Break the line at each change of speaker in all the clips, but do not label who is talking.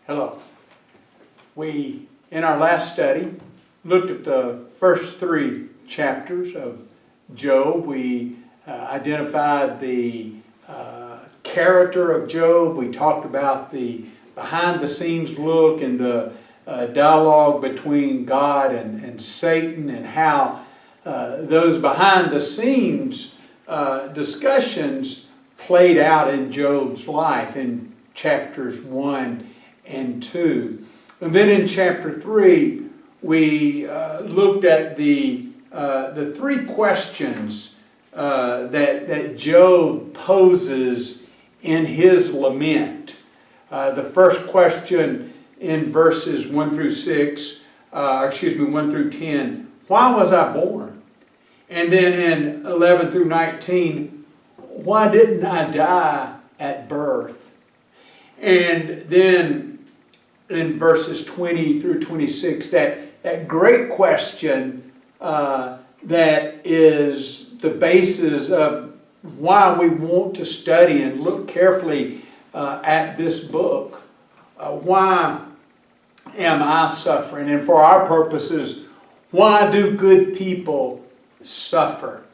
Hello. We, in our last study, looked at the first 3 chapters of Job. We identified the character of Job. We talked about the behind-the-scenes look and the dialogue between God and Satan, and how those behind-the-scenes discussions played out in Job's life in chapters 1 and 2. And then in chapter 3, we looked at the 3 questions that Job poses in his lament. The first question in verses 1 through 10, why was I born? And then in 11 through 19, why didn't I die at birth? And then in verses 20 through 26, that great question that is the basis of why we want to study and look carefully at this book. Why am I suffering? And for our purposes, why do good people suffer?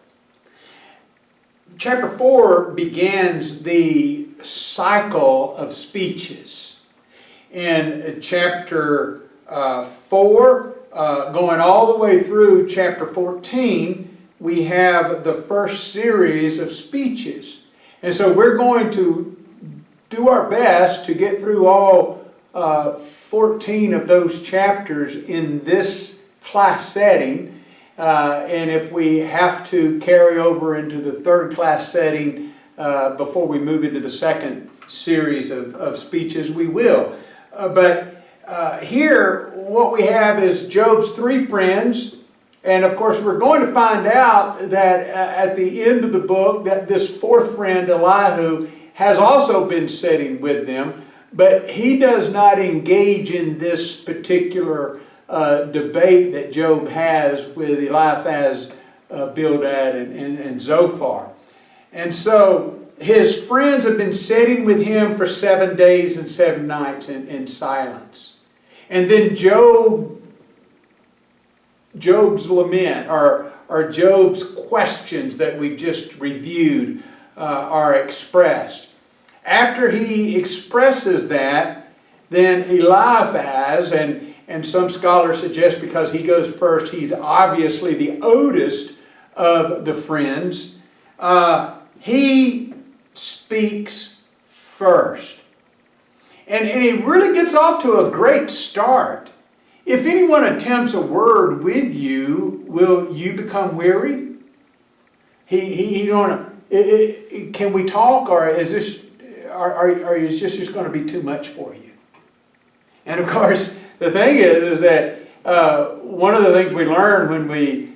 Chapter 4 begins the cycle of speeches. In chapter 4, going all the way through chapter 14, we have the first series of speeches. And so we're going to do our best to get through all 14 of those chapters in this class setting. And if we have to carry over into the 3rd class setting before we move into the second series of speeches, we will. But here, what we have is Job's 3 friends. And of course, we're going to find out that at the end of the book, that this 4th friend, Elihu, has also been sitting with them. But he does not engage in this particular debate that Job has with Eliphaz, Bildad, and Zophar. And so his friends have been sitting with him for 7 days and 7 nights in silence. And then Job's lament, or Job's questions that we've just reviewed, are expressed. After he expresses that, then Eliphaz, and some scholars suggest because he goes first, he's obviously the oldest of the friends, he speaks first. And he really gets off to a great start. If anyone attempts a word with you, will you become weary? Can we talk, or is this just going to be too much for you? And of course, the thing is that one of the things we learn when we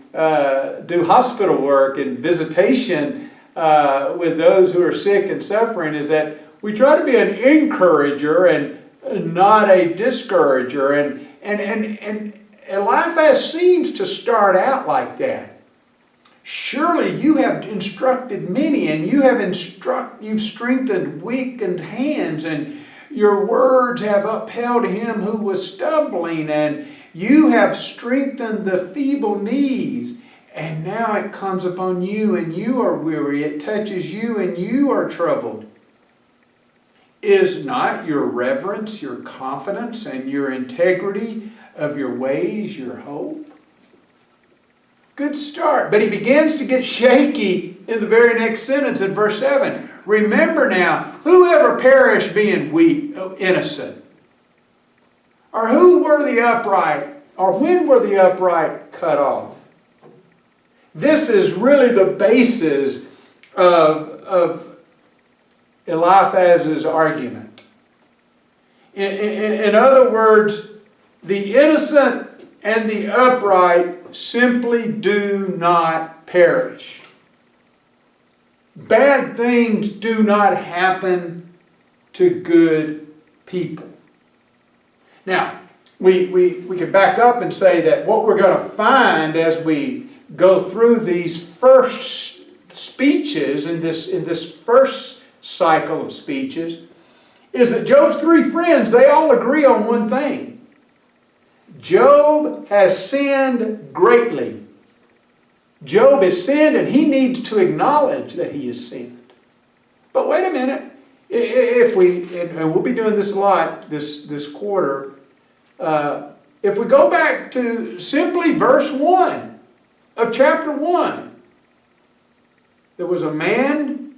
do hospital work and visitation with those who are sick and suffering is that we try to be an encourager and not a discourager. And Eliphaz seems to start out like that. Surely you have instructed many, and you've strengthened weakened hands, and your words have upheld him who was stumbling, and you have strengthened the feeble knees. And now it comes upon you, and you are weary. It touches you, and you are troubled. Is not your reverence, your confidence, and your integrity of your ways your hope? Good start. But he begins to get shaky in the very next sentence in verse 7. Remember now, whoever perished being weak, innocent? Or who were the upright? Or when were the upright cut off? This is really the basis of Eliphaz's argument. In other words, the innocent and the upright simply do not perish. Bad things do not happen to good people. Now, we can back up and say that what we're going to find as we go through these first speeches in this first cycle of speeches is that Job's three friends, they all agree on one thing. Job has sinned greatly. Job has sinned and he needs to acknowledge that he has sinned. But wait a minute. If we, and we'll be doing this a lot this quarter, if we go back to simply verse 1 of chapter 1, there was a man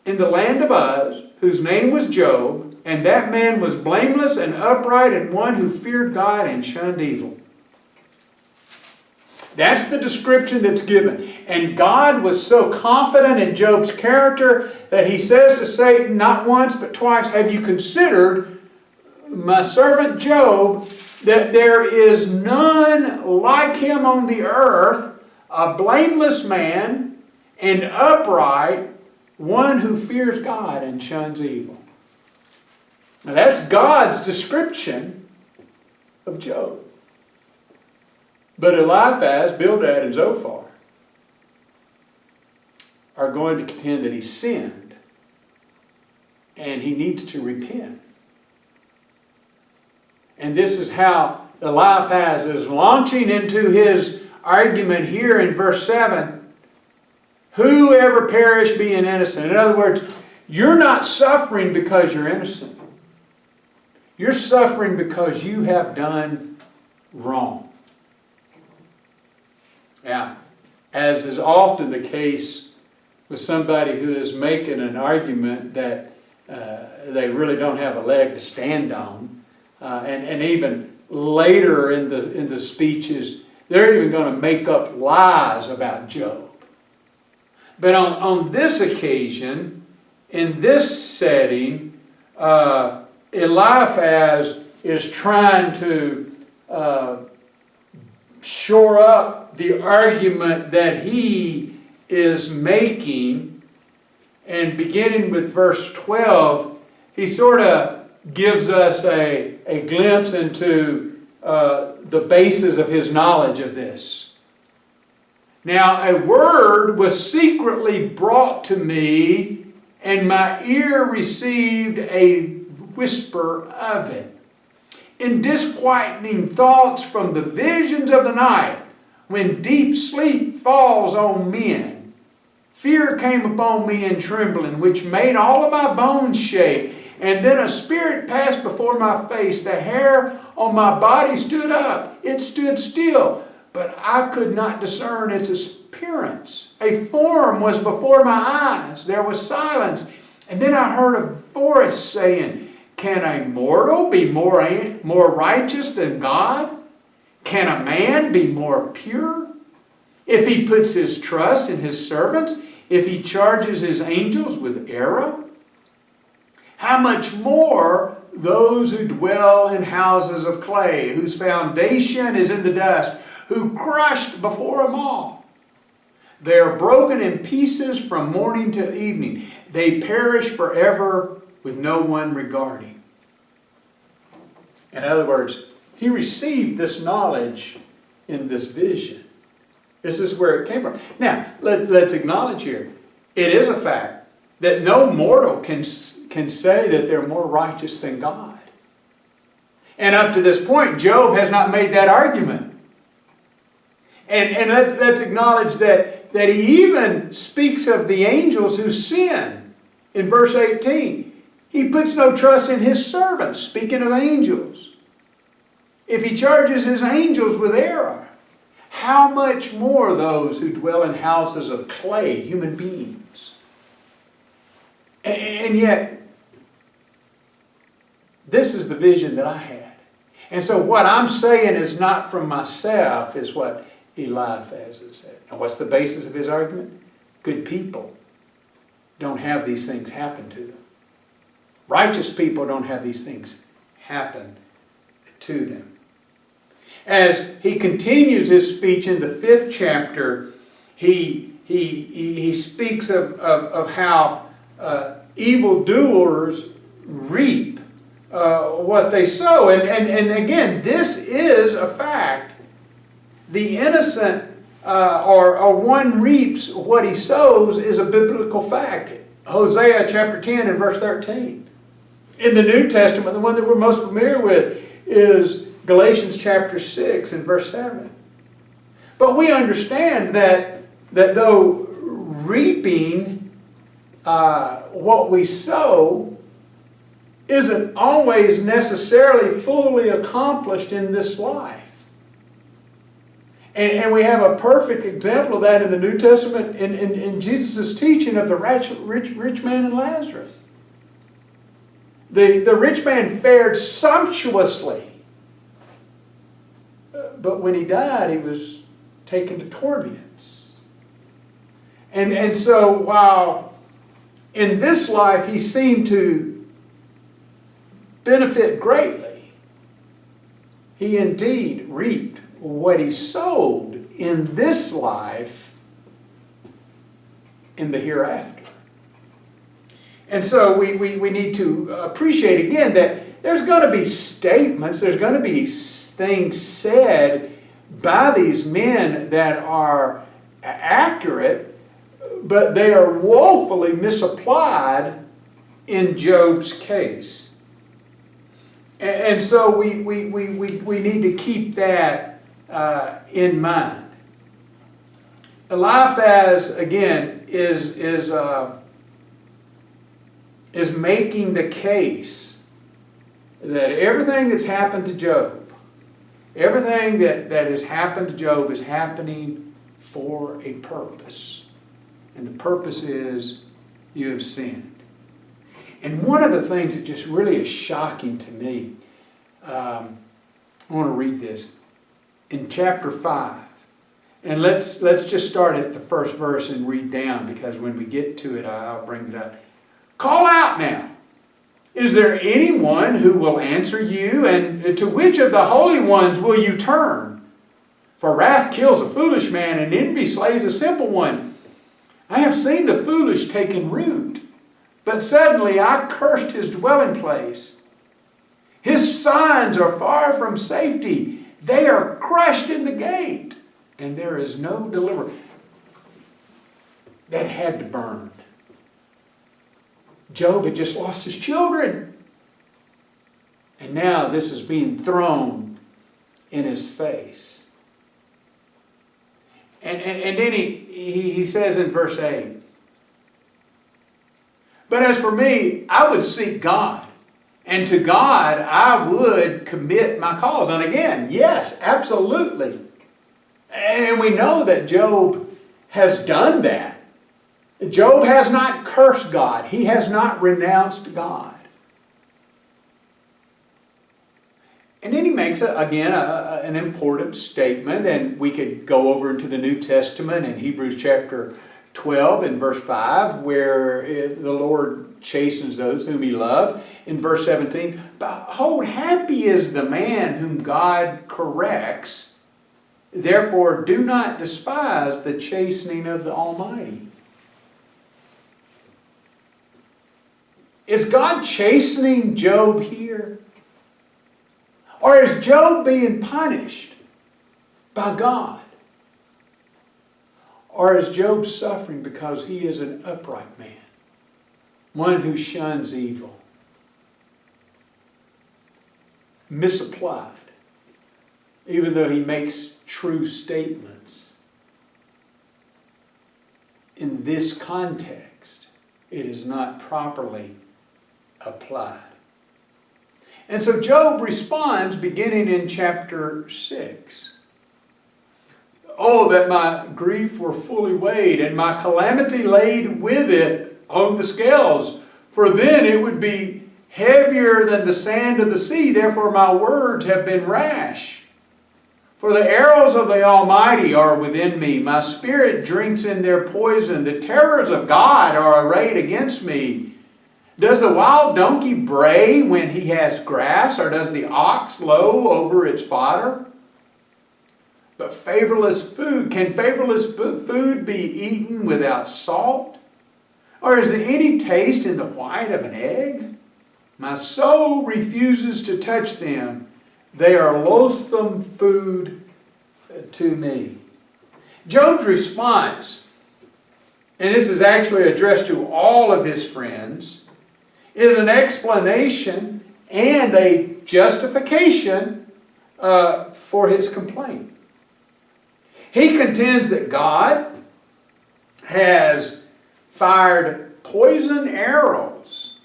in the land of Uz whose name was Job, and that man was blameless and upright and one who feared God and shunned evil. That's the description that's given. And God was so confident in Job's character that he says to Satan not once but twice, have you considered my servant Job, that there is none like him on the earth, a blameless man and upright, one who fears God and shuns evil. Now that's God's description of Job. But Eliphaz, Bildad, and Zophar are going to contend that he sinned and he needs to repent. And this is how Eliphaz is launching into his argument here in verse 7. Whoever perish being innocent. In other words, you're not suffering because you're innocent. You're suffering because you have done wrong. Now, as is often the case with somebody who is making an argument that they really don't have a leg to stand on, and even later in the speeches, they're even going to make up lies about Job. But on this occasion, in this setting, Eliphaz is trying to shore up the argument that he is making. And beginning with verse 12, he sort of gives us a glimpse into the basis of his knowledge of this. Now, a word was secretly brought to me, and my ear received a whisper of it. In disquieting thoughts from the visions of the night, when deep sleep falls on men, fear came upon me in trembling, which made all of my bones shake. And then a spirit passed before my face. The hair on my body stood up. It stood still, but I could not discern its appearance. A form was before my eyes. There was silence. And then I heard a voice saying, can a mortal be more righteous than God? Can a man be more pure? If he puts his trust in his servants, if he charges his angels with error, how much more those who dwell in houses of clay, whose foundation is in the dust, who crushed before a moth. They are broken in pieces from morning to evening. They perish forever with no one regarding. In other words, he received this knowledge in this vision. This is where it came from. Now, let's acknowledge here, it is a fact that no mortal can say that they're more righteous than God. And up to this point, Job has not made that argument. And let's acknowledge that he even speaks of the angels who sin in verse 18. He puts no trust in his servants, speaking of angels. If he charges his angels with error, how much more those who dwell in houses of clay, human beings? And yet, this is the vision that I had. And so what I'm saying is not from myself, is what Eliphaz has said. And what's the basis of his argument? Good people don't have these things happen to them. Righteous people don't have these things happen to them. As he continues his speech in the 5th chapter, he speaks of how evildoers reap what they sow. And again, this is a fact. The innocent or one reaps what he sows is a biblical fact. Hosea chapter 10 and verse 13. In the New Testament, the one that we're most familiar with is Galatians chapter 6 and verse 7. But we understand that though reaping what we sow isn't always necessarily fully accomplished in this life. And we have a perfect example of that in the New Testament in Jesus' teaching of the rich man and Lazarus. The rich man fared sumptuously, but when he died, he was taken to torments. And so while in this life he seemed to benefit greatly, he indeed reaped what he sowed in this life in the hereafter. And so we need to appreciate again that there's going to be statements, there's going to be things said by these men that are accurate, but they are woefully misapplied in Job's case. And so we need to keep that in mind. Eliphaz, again, is making the case that everything that's happened to Job, everything that has happened to Job is happening for a purpose. And the purpose is you have sinned. And one of the things that just really is shocking to me, I want to read this. In chapter 5, and let's just start at the first verse and read down, because when we get to it, I'll bring it up. Call out now. Is there anyone who will answer you? And to which of the holy ones will you turn? For wrath kills a foolish man, and envy slays a simple one. I have seen the foolish taken root, but suddenly I cursed his dwelling place. His signs are far from safety. They are crushed in the gate, and there is no deliverer. That had to burn. Job had just lost his children. And now this is being thrown in his face. And then he says in verse 8, but as for me, I would seek God. And to God, I would commit my cause. And again, yes, absolutely. And we know that Job has done that. Job has not cursed God. He has not renounced God. And then he makes, an important statement. And we could go over into the New Testament in Hebrews chapter 12 and verse 5, where the Lord chastens those whom he loves. In verse 17, behold, happy is the man whom God corrects. Therefore, do not despise the chastening of the Almighty. Is God chastening Job here? Or is Job being punished by God? Or is Job suffering because he is an upright man? One who shuns evil. Misapplied. Even though he makes true statements. In this context, it is not properly applied. And so Job responds beginning in chapter 6. Oh, that my grief were fully weighed, and my calamity laid with it on the scales. For then it would be heavier than the sand of the sea. Therefore my words have been rash. For the arrows of the Almighty are within me. My spirit drinks in their poison. The terrors of God are arrayed against me. Does the wild donkey bray when he has grass, or does the ox low over its fodder? But can favorless food be eaten without salt? Or is there any taste in the white of an egg? My soul refuses to touch them. They are loathsome food to me. Job's response, and this is actually addressed to all of his friends, is an explanation and a justification for his complaint. He contends that God has fired poison arrows.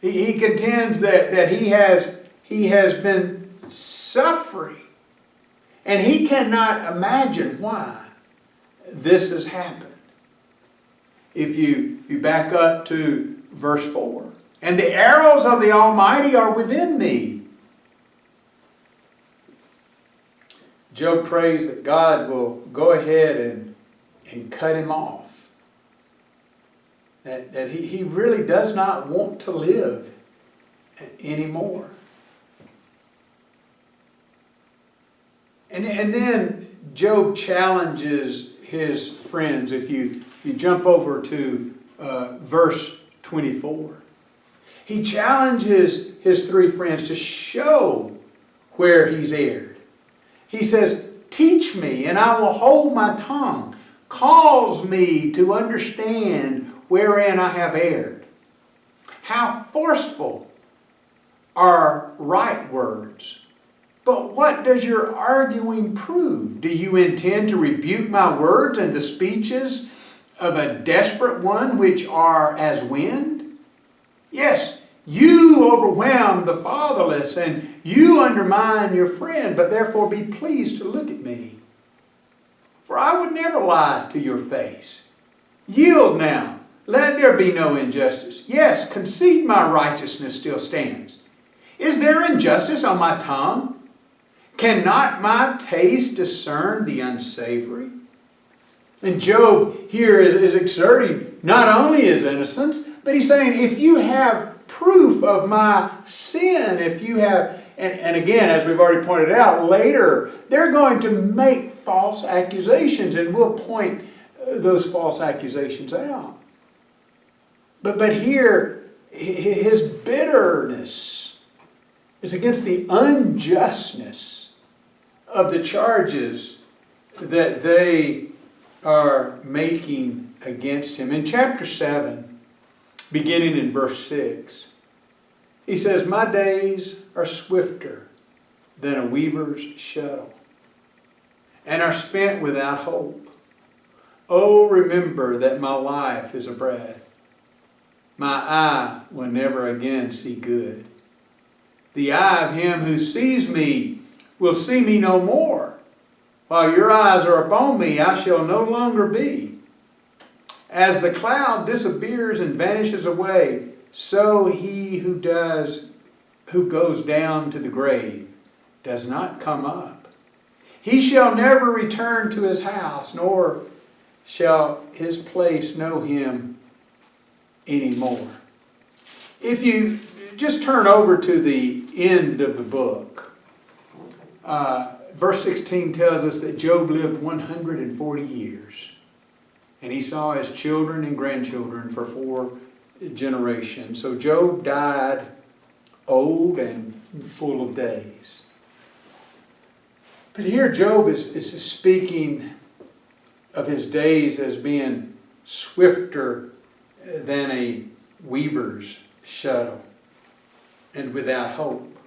He contends that he has been suffering. And he cannot imagine why this has happened. If you back up to verse 4, and the arrows of the Almighty are within me. Job prays that God will go ahead and cut him off. That he really does not want to live anymore. And then Job challenges his friends. If you jump over to verse 24. He challenges his three friends to show where he's erred. He says, teach me and I will hold my tongue. Cause me to understand wherein I have erred. How forceful are right words. But what does your arguing prove? Do you intend to rebuke my words and the speeches of a desperate one which are as wind? Yes, you overwhelm the fatherless and you undermine your friend, but therefore be pleased to look at me. For I would never lie to your face. Yield now, let there be no injustice. Yes, concede my righteousness still stands. Is there injustice on my tongue? Cannot my taste discern the unsavory? And Job here is exerting not only his innocence, but he's saying, if you have proof of my sin, if you have, and again, as we've already pointed out, later, they're going to make false accusations, and we'll point those false accusations out. But here, his bitterness is against the unjustness of the charges that they are making against him. In chapter 7, beginning in verse 6, he says, my days are swifter than a weaver's shuttle, and are spent without hope. Oh, remember that my life is a breath. My eye will never again see good. The eye of him who sees me will see me no more. While your eyes are upon me, I shall no longer be. As the cloud disappears and vanishes away, so he who goes down to the grave does not come up. He shall never return to his house, nor shall his place know him anymore. If you just turn over to the end of the book, verse 16 tells us that Job lived 140 years. And he saw his children and grandchildren for 4 generations. So Job died old and full of days. But here Job is speaking of his days as being swifter than a weaver's shuttle and without hope.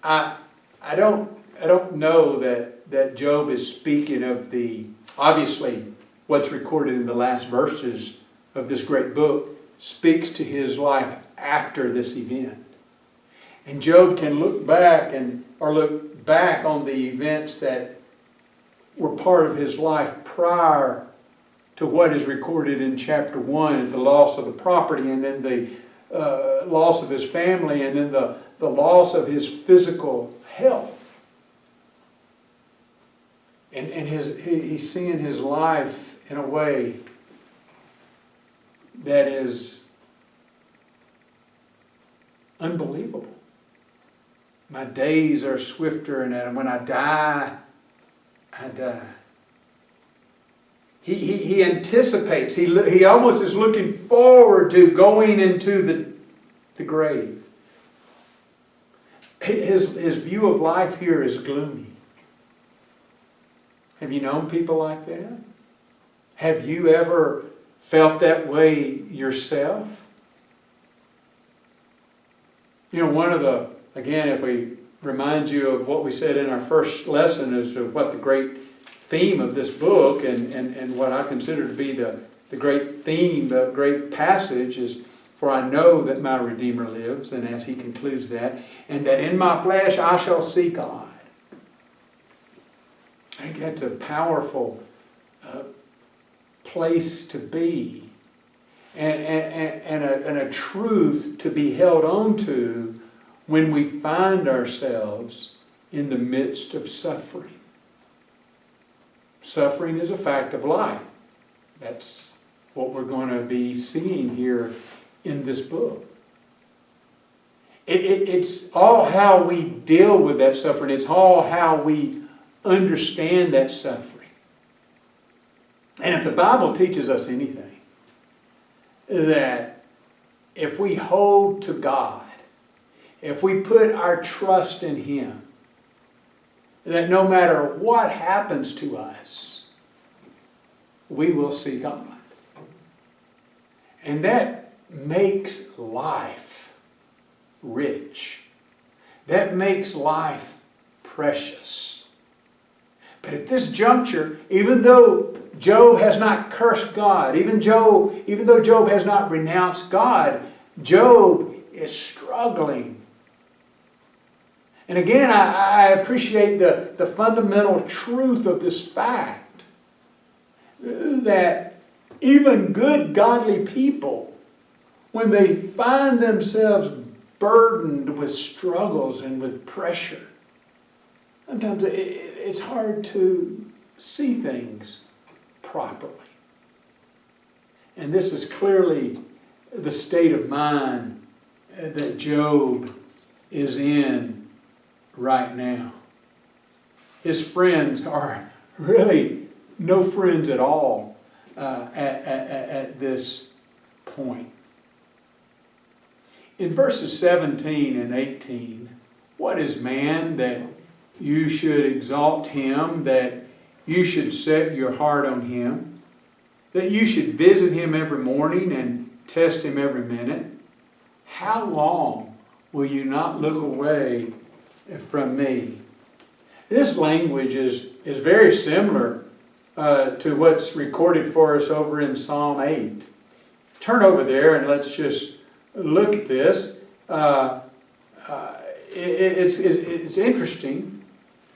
I don't know that Job is speaking of obviously what's recorded in the last verses of this great book speaks to his life after this event. And Job can look back on the events that were part of his life prior to what is recorded in chapter 1, the loss of the property, and then the loss of his family, and then the loss of his physical health. And he's seeing his life in a way that is unbelievable. My days are swifter, and when I die, I die. He anticipates, he almost is looking forward to going into the grave. His view of life here is gloomy. Have you known people like that? Have you ever felt that way yourself? You know, again, if we remind you of what we said in our first lesson as to what the great theme of this book and what I consider to be the great theme, the great passage is, for I know that my Redeemer lives, and as he concludes that, and that in my flesh I shall see God. I think that's a powerful place to be, and a truth to be held on to when we find ourselves in the midst of suffering. Suffering is a fact of life. That's what we're going to be seeing here in this book. It's all how we deal with that suffering. It's all how we understand that suffering. And if the Bible teaches us anything, that if we hold to God, if we put our trust in Him, that no matter what happens to us, we will see God. And that makes life rich. That makes life precious. But at this juncture, even though Job has not cursed God, even though Job has not renounced God, Job is struggling. And again, I appreciate the fundamental truth of this fact that even good, godly people, when they find themselves burdened with struggles and with pressure, sometimes it's hard to see things properly. And this is clearly the state of mind that Job is in right now. His friends are really no friends at all at this point. In verses 17 and 18, what is man that you should exalt him, that you should set your heart on him, that you should visit him every morning and test him every minute? How long will you not look away from me? This language is very similar to what's recorded for us over in Psalm 8. Turn over there and let's just look at this. It's interesting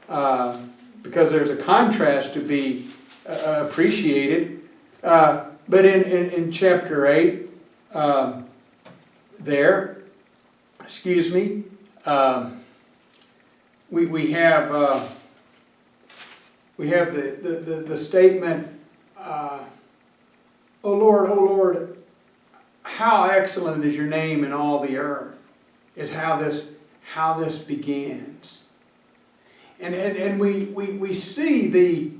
because there's a contrast to be appreciated. But in chapter 8, we have the statement, O Lord, how excellent is your name in all the earth, is how this begins. And we see the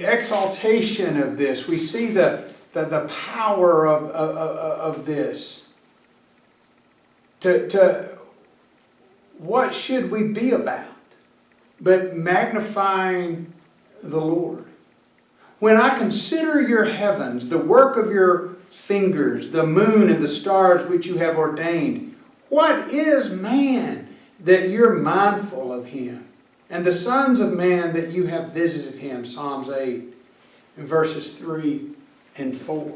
exaltation of this. We see the power of this. To what should we be about but magnifying the Lord? When I consider your heavens, the work of your fingers, the moon and the stars which you have ordained, what is man that you're mindful of him? And the sons of man that you have visited him, Psalms 8, and verses 3 and 4.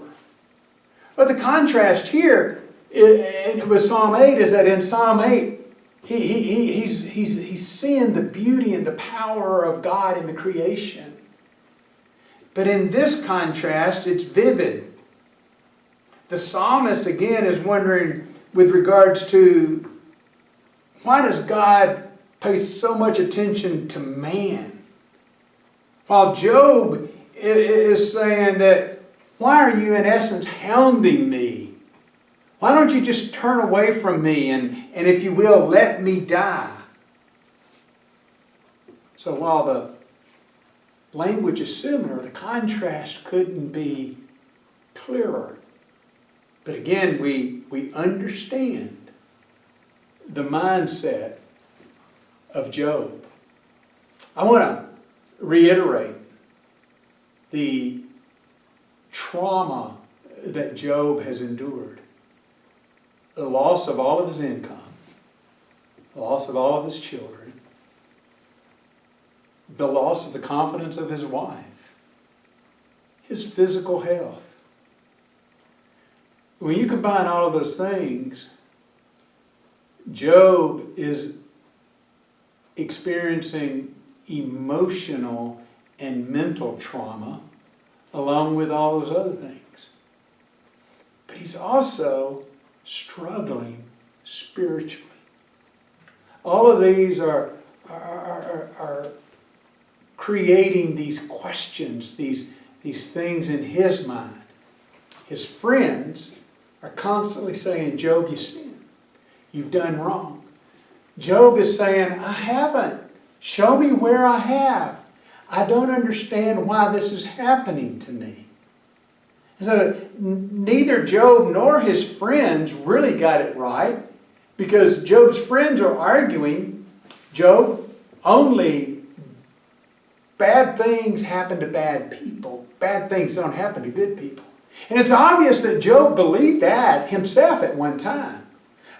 But the contrast here with Psalm 8 is that in Psalm 8, he's seeing the beauty and the power of God in the creation. But in this contrast, it's vivid. The psalmist, again, is wondering with regards to why does God pay so much attention to man? While Job is saying that, why are you in essence hounding me? Why don't you just turn away from me and if you will, let me die? So while the language is similar, the contrast couldn't be clearer. But again, we understand the mindset of Job. I want to reiterate the trauma that Job has endured. The loss of all of his income, the loss of all of his children, the loss of the confidence of his wife, his physical health. When you combine all of those things, Job is experiencing emotional and mental trauma along with all those other things. But he's also struggling spiritually. All of these are creating these questions, these things in his mind. His friends are constantly saying, Job, you sin. You've done wrong. Job is saying, I haven't. Show me where I have. I don't understand why this is happening to me. So neither Job nor his friends really got it right, because Job's friends are arguing, Job, only bad things happen to bad people. Bad things don't happen to good people. And it's obvious that Job believed that himself at one time.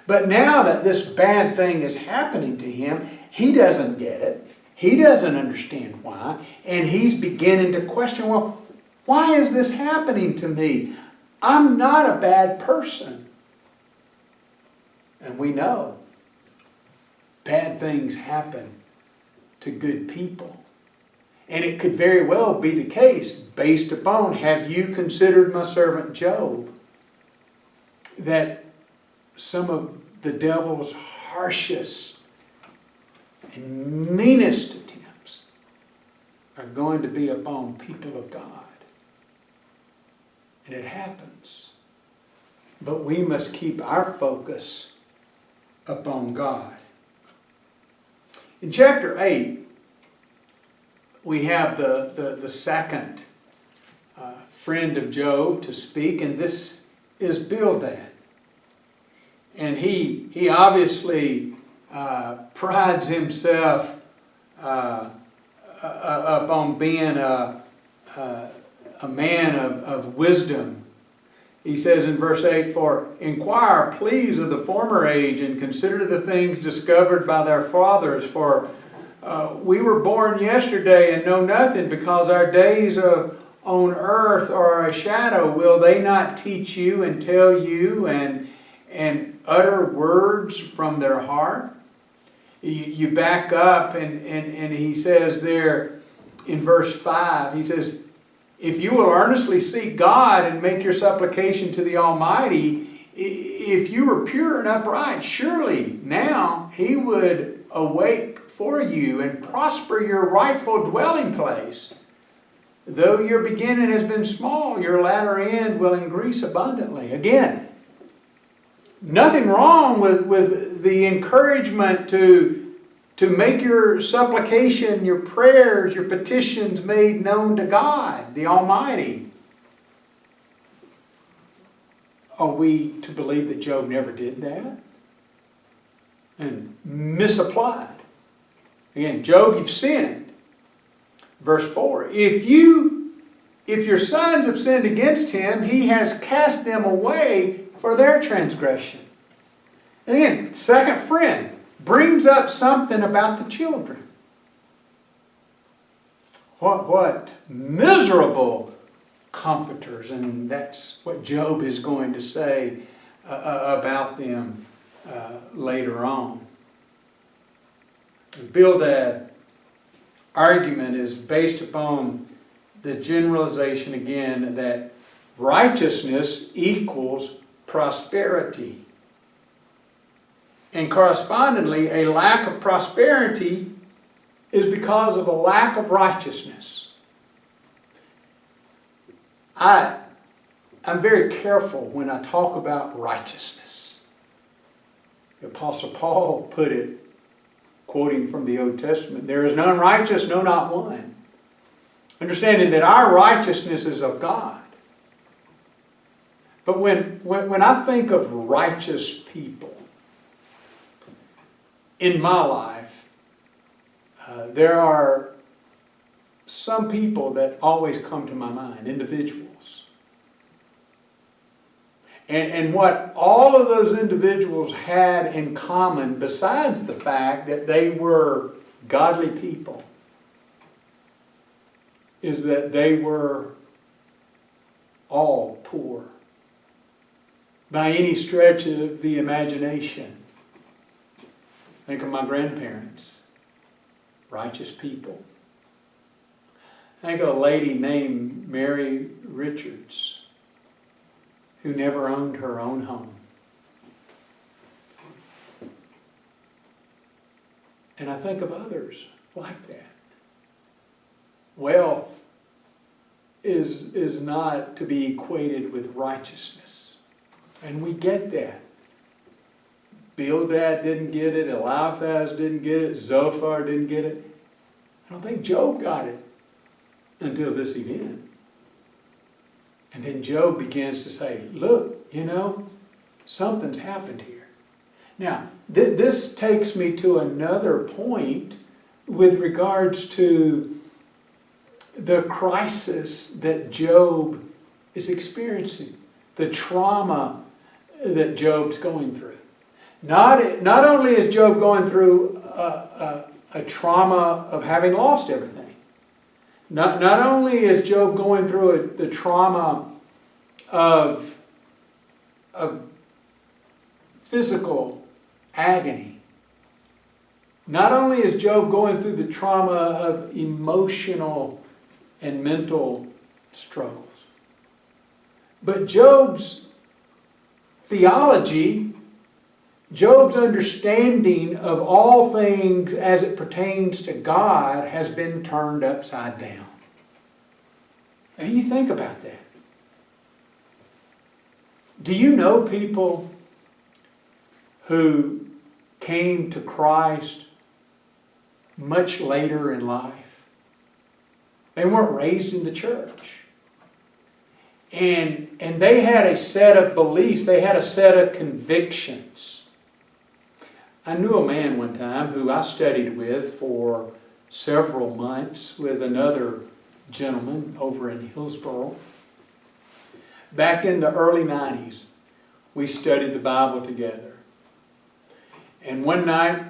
But now that this bad thing is happening to him, he doesn't get it. He doesn't understand why. And he's beginning to question, well, why is this happening to me? I'm not a bad person. And we know bad things happen to good people. And it could very well be the case, based upon, have you considered my servant Job, that some of the devil's harshest and meanest attempts are going to be upon people of God. And it happens. But we must keep our focus upon God. In chapter 8, we have the second friend of Job to speak, and this is Bildad. And he obviously prides himself upon being a man of wisdom. He says in verse 8, for inquire, please, of the former age, and consider the things discovered by their fathers. For we were born yesterday and know nothing, because our days on earth are a shadow. Will they not teach you and tell you and utter words from their heart? You back up and he says there in verse 5, he says, if you will earnestly seek God and make your supplication to the Almighty, if you were pure and upright, surely now He would awake for you and prosper your rightful dwelling place. Though your beginning has been small, your latter end will increase abundantly. Again, nothing wrong with the encouragement to make your supplication, your prayers, your petitions made known to God, the Almighty. Are we to believe that Job never did that? And misapplied. Again, Job, you've sinned. Verse 4, if your sons have sinned against him, he has cast them away for their transgression. And again, second friend brings up something about the children. What miserable comforters, and that's what Job is going to say about them later on. Bildad's argument is based upon the generalization again that righteousness equals prosperity. And correspondingly, a lack of prosperity is because of a lack of righteousness. I'm very careful when I talk about righteousness. The Apostle Paul put it, quoting from the Old Testament, there is none righteous, no, not one. Understanding that our righteousness is of God. But when I think of righteous people in my life, there are some people that always come to my mind, individuals. And what all of those individuals had in common, besides the fact that they were godly people, is that they were all poor by any stretch of the imagination. Think of my grandparents, righteous people. Think of a lady named Mary Richards, who never owned her own home. And I think of others like that. Wealth is not to be equated with righteousness. And we get that. Bildad didn't get it, Eliphaz didn't get it, Zophar didn't get it. I don't think Job got it until this event. And then Job begins to say, look, something's happened here. Now, this takes me to another point with regards to the crisis that Job is experiencing, the trauma that Job's going through. Not only is Job going through a trauma of having lost everything, not only is Job going through the trauma of physical agony, not only is Job going through the trauma of emotional and mental struggles, but Job's theology, Job's understanding of all things as it pertains to God has been turned upside down. And you think about that. Do you know people who came to Christ much later in life? They weren't raised in the church. And they had a set of beliefs, they had a set of convictions. I knew a man one time who I studied with for several months with another gentleman over in Hillsboro. Back in the early 90s, we studied the Bible together. And one night,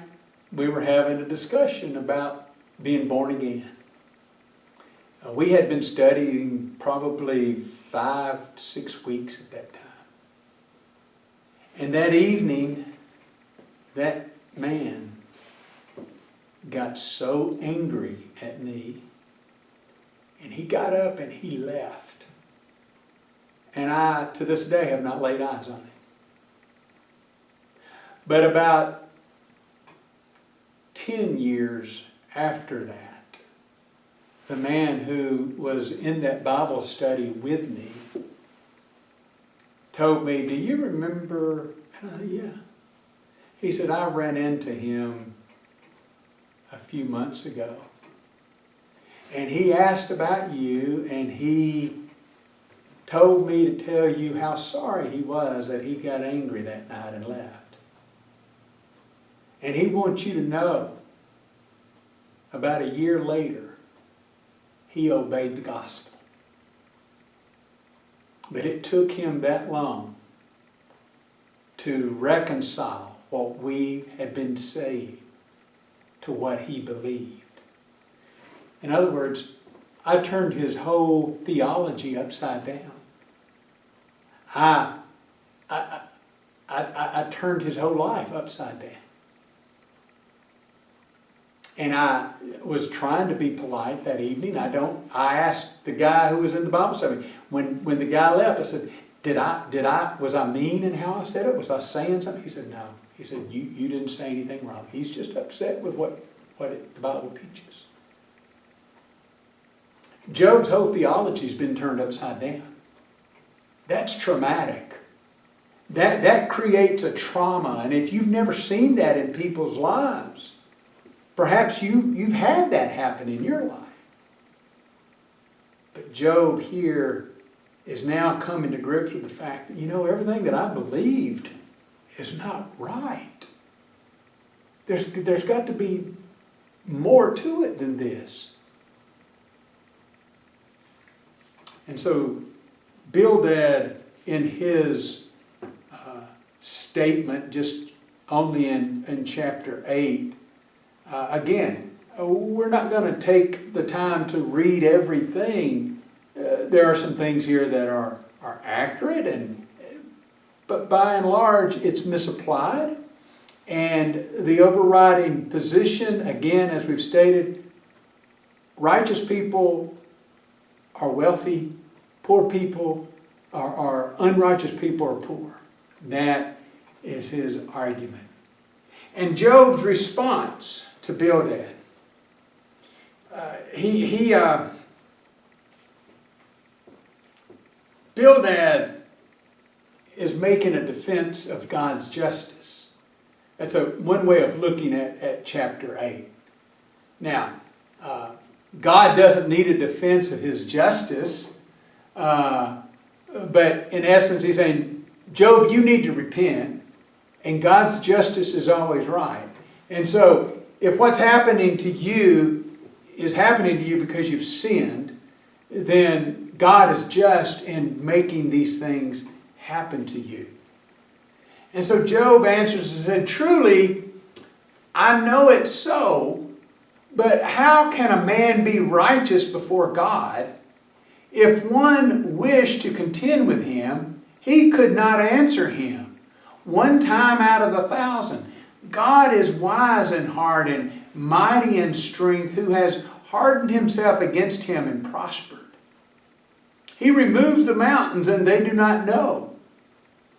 we were having a discussion about being born again. We had been studying probably 5 to 6 weeks at that time. And that evening, that man got so angry at me, and he got up and he left. And I, to this day, have not laid eyes on him. But about 10 years after that, the man who was in that Bible study with me told me, do you remember? Yeah. He said, I ran into him a few months ago. And he asked about you, and he told me to tell you how sorry he was that he got angry that night and left. And he wants you to know, about a year later, he obeyed the gospel. But it took him that long to reconcile what we had been saying to what he believed. In other words, I turned his whole theology upside down. I turned his whole life upside down. And I was trying to be polite that evening. I asked the guy who was in the Bible study, when the guy left, I said, was I mean in how I said it? Was I saying something? He said, no. He said, you didn't say anything wrong. He's just upset with what the Bible teaches. Job's whole theology's been turned upside down. That's traumatic. That creates a trauma. And if you've never seen that in people's lives, perhaps you've had that happen in your life. But Job here is now coming to grips with the fact that, everything that I believed is not right. There's got to be more to it than this. And so Bildad, in his statement just only in chapter 8. Again, we're not going to take the time to read everything. There are some things here that are accurate, but by and large it's misapplied. And the overriding position, again, as we've stated, righteous people are wealthy, poor people are unrighteous people are poor. That is his argument. And Job's response to Bildad, Bildad is making a defense of God's justice. That's one way of looking at chapter 8. Now, God doesn't need a defense of his justice, but in essence he's saying, Job, you need to repent, and God's justice is always right. And so, if what's happening to you is happening to you because you've sinned, then God is just in making these things happen to you. And so Job answers and said, truly, I know it's so, but how can a man be righteous before God? If one wished to contend with him, he could not answer him. One time out of 1,000. God is wise in heart and mighty in strength, who has hardened himself against him and prospered. He removes the mountains and they do not know.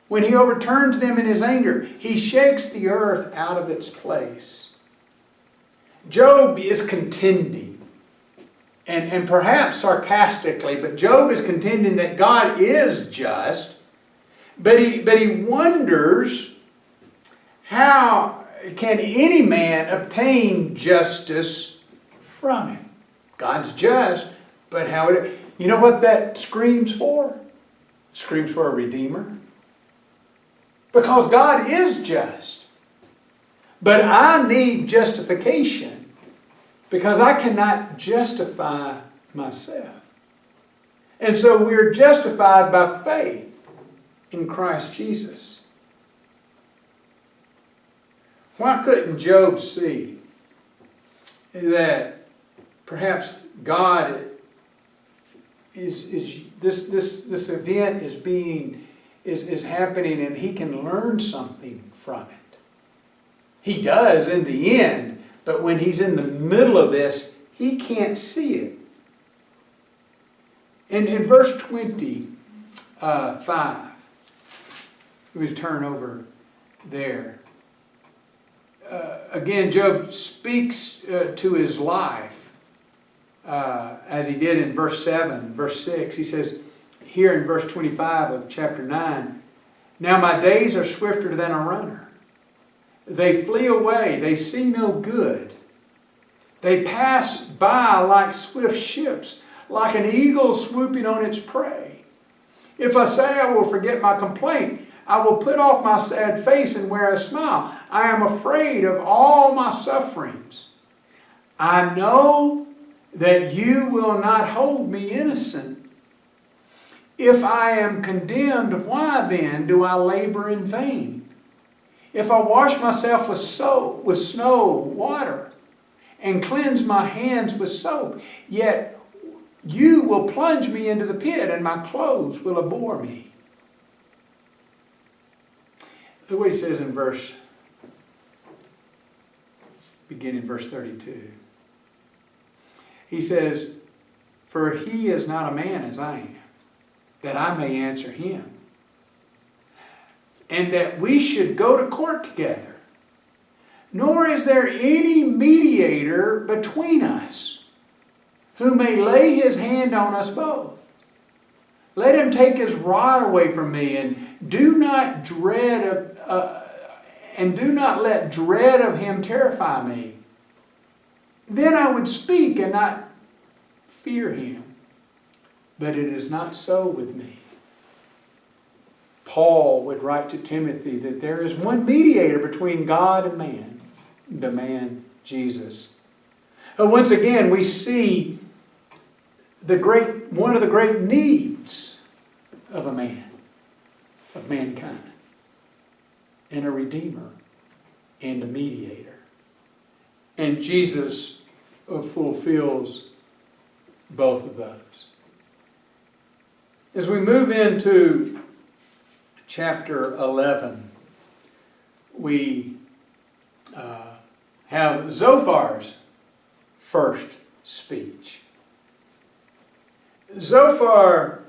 When he overturns them in his anger, he shakes the earth out of its place. Job is contending, and perhaps sarcastically, but Job is contending that God is just, but he wonders, how can any man obtain justice from him? God's just, but how would you know what that screams for? It screams for a redeemer. Because God is just. But I need justification because I cannot justify myself. And so we're justified by faith in Christ Jesus. Why couldn't Job see that perhaps God this event is happening and he can learn something from it? He does in the end, but when he's in the middle of this, he can't see it. In verse 25, we turn over there. Again, Job speaks to his life as he did in verse 7, verse 6. He says here in verse 25 of chapter 9, now my days are swifter than a runner. They flee away, they see no good. They pass by like swift ships, like an eagle swooping on its prey. If I say I will forget my complaint, I will put off my sad face and wear a smile. I am afraid of all my sufferings. I know that you will not hold me innocent. If I am condemned, why then do I labor in vain? If I wash myself with snow, water, and cleanse my hands with soap, yet you will plunge me into the pit, and my clothes will abhor me. Look what he says in beginning verse 32. He says, for he is not a man as I am, that I may answer him, and that we should go to court together. Nor is there any mediator between us, who may lay his hand on us both. Let him take his rod away from me, and do not let dread of him terrify me. Then I would speak and not fear him. But it is not so with me. Paul would write to Timothy that there is one mediator between God and man, the man Jesus. Once again, we see one of the great needs of a man, of mankind. and a redeemer and a mediator. And Jesus fulfills both of those. As we move into chapter 11, we have Zophar's first speech. Zophar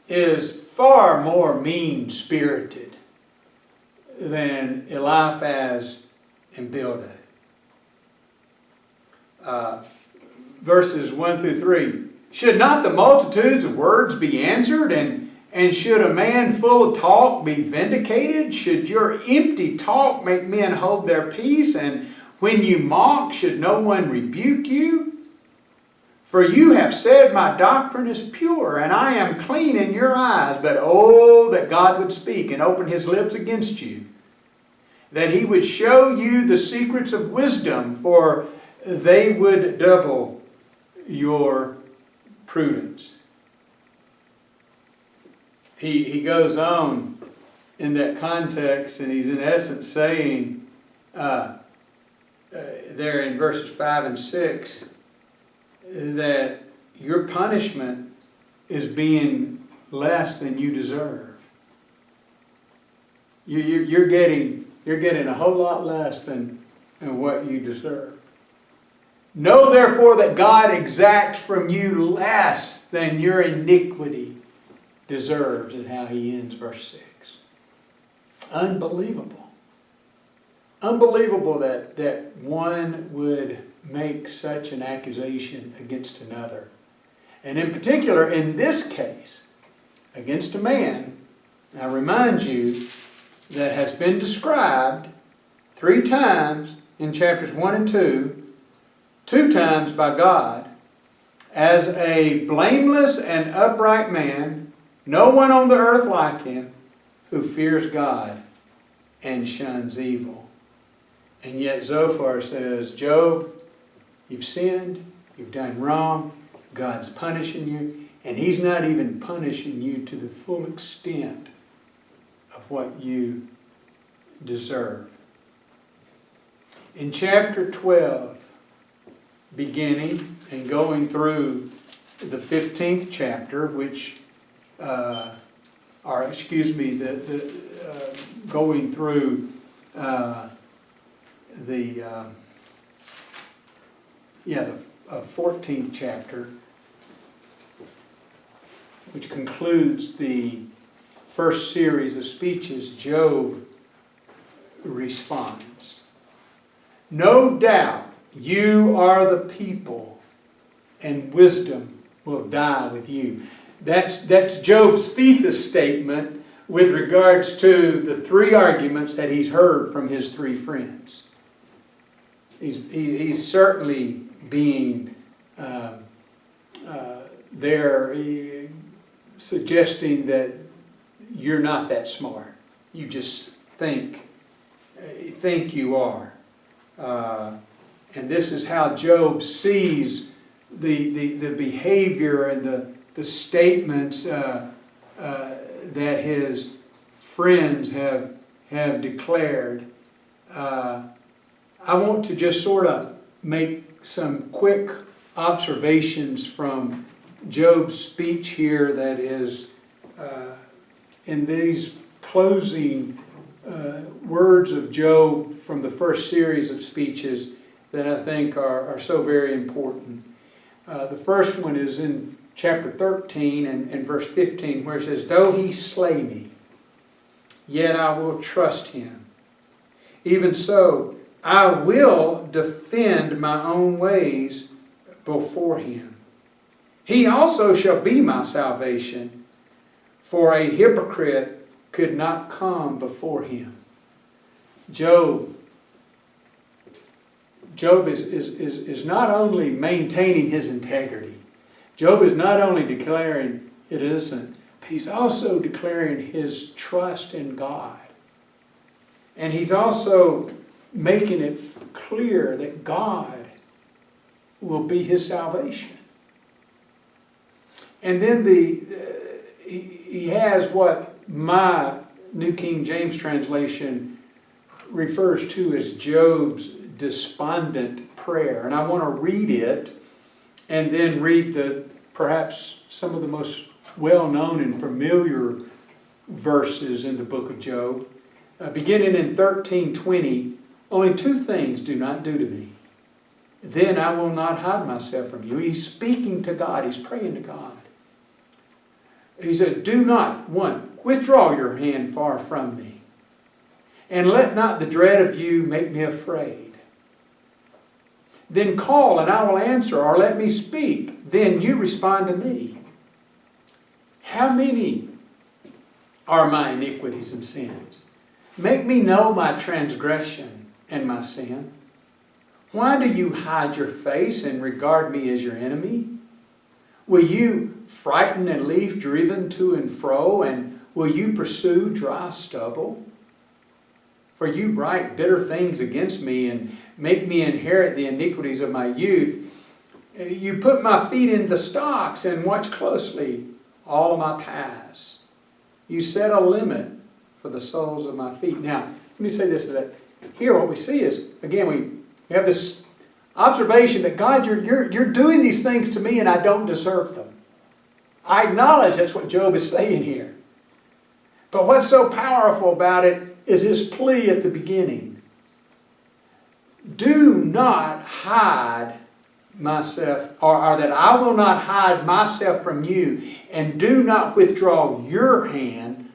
is far more mean-spirited than Eliphaz and Bildad. Verses 1 through 3. Should not the multitudes of words be answered, and should a man full of talk be vindicated? Should your empty talk make men hold their peace? And when you mock, should no one rebuke you? For you have said, my doctrine is pure, and I am clean in your eyes. But oh, that God would speak and open his lips against you, that he would show you the secrets of wisdom, for they would double your prudence. He goes on in that context, and he's in essence saying, there in verses 5 and 6, that your punishment is being less than you deserve. You're getting a whole lot less than what you deserve. Know therefore that God exacts from you less than your iniquity deserves, and how he ends verse 6. Unbelievable. Unbelievable that one would make such an accusation against another. And in particular, in this case, against a man, I remind you, that has been described 3 times in chapters 1 and 2, 2 times by God, as a blameless and upright man, no one on the earth like him, who fears God and shuns evil. And yet Zophar says, Job, you've sinned, you've done wrong, God's punishing you, and he's not even punishing you to the full extent of what you deserve. In chapter 12, beginning and going through the 15th chapter, which, going through the 14th chapter, which concludes the first series of speeches, Job responds. No doubt you are the people, and wisdom will die with you. That's Job's thesis statement with regards to the 3 arguments that he's heard from his 3 friends. He's certainly being there, suggesting that you're not that smart. You just think you are. And this is how Job sees the behavior and the statements that his friends have declared. I want to just sort of make some quick observations from Job's speech here that is in these closing words of Job from the first series of speeches that I think are so very important. The first one is in chapter 13 and verse 15, where it says, though he slay me, yet I will trust him. Even so, I will defend my own ways before him. He also shall be my salvation, for a hypocrite could not come before him. Job is not only maintaining his integrity. Job is not only declaring it innocent, but he's also declaring his trust in God. And he's also making it clear that God will be his salvation. And then he has what my New King James translation refers to as Job's despondent prayer. And I want to read it and then read perhaps some of the most well-known and familiar verses in the book of Job. Beginning in 13:20, only two things do not do to me. Then I will not hide myself from you. He's speaking to God. He's praying to God. He said, do not, one, withdraw your hand far from me. And let not the dread of you make me afraid. Then call and I will answer, or let me speak. Then you respond to me. How many are my iniquities and sins? Make me know my transgression and my sin. Why do you hide your face and regard me as your enemy? Will you frighten and leave driven to and fro, and will you pursue dry stubble? For you write bitter things against me and make me inherit the iniquities of my youth. You put my feet in the stocks and watch closely all of my paths. You set a limit for the soles of my feet. Now, let me say this, that here what we see is, again, we have this observation that God, you're doing these things to me and I don't deserve them. I acknowledge that's what Job is saying here. But what's so powerful about it is his plea at the beginning. Do not hide myself, or that I will not hide myself from you, and do not withdraw your hand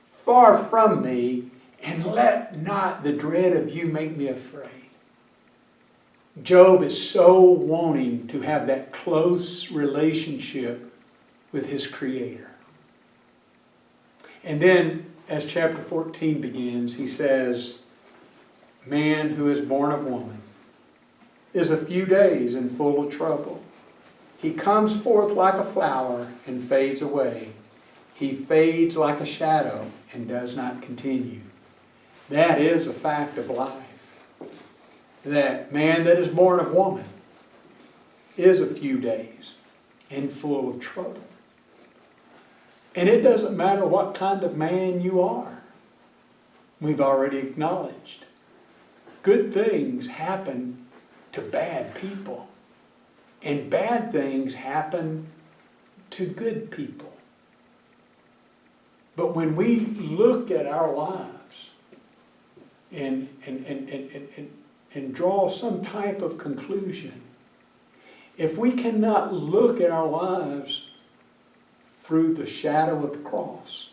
far from me, and let not the dread of you make me afraid. Job is so wanting to have that close relationship with his Creator. And then, as chapter 14 begins, he says, man who is born of woman is a few days and full of trouble. He comes forth like a flower and fades away. He fades like a shadow and does not continue. That is a fact of life. That man that is born of woman is a few days and full of trouble. And it doesn't matter what kind of man you are. We've already acknowledged. Good things happen to bad people. And bad things happen to good people. But when we look at our lives and draw some type of conclusion, if we cannot look at our lives through the shadow of the cross,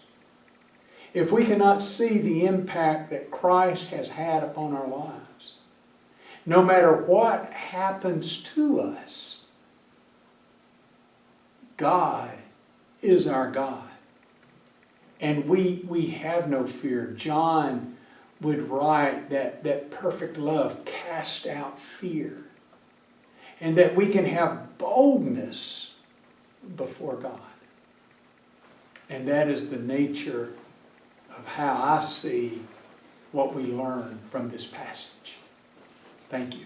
if we cannot see the impact that Christ has had upon our lives, no matter what happens to us, God is our God. And we have no fear. John would write that perfect love cast out fear. And that we can have boldness before God. And that is the nature of how I see what we learn from this passage. Thank you.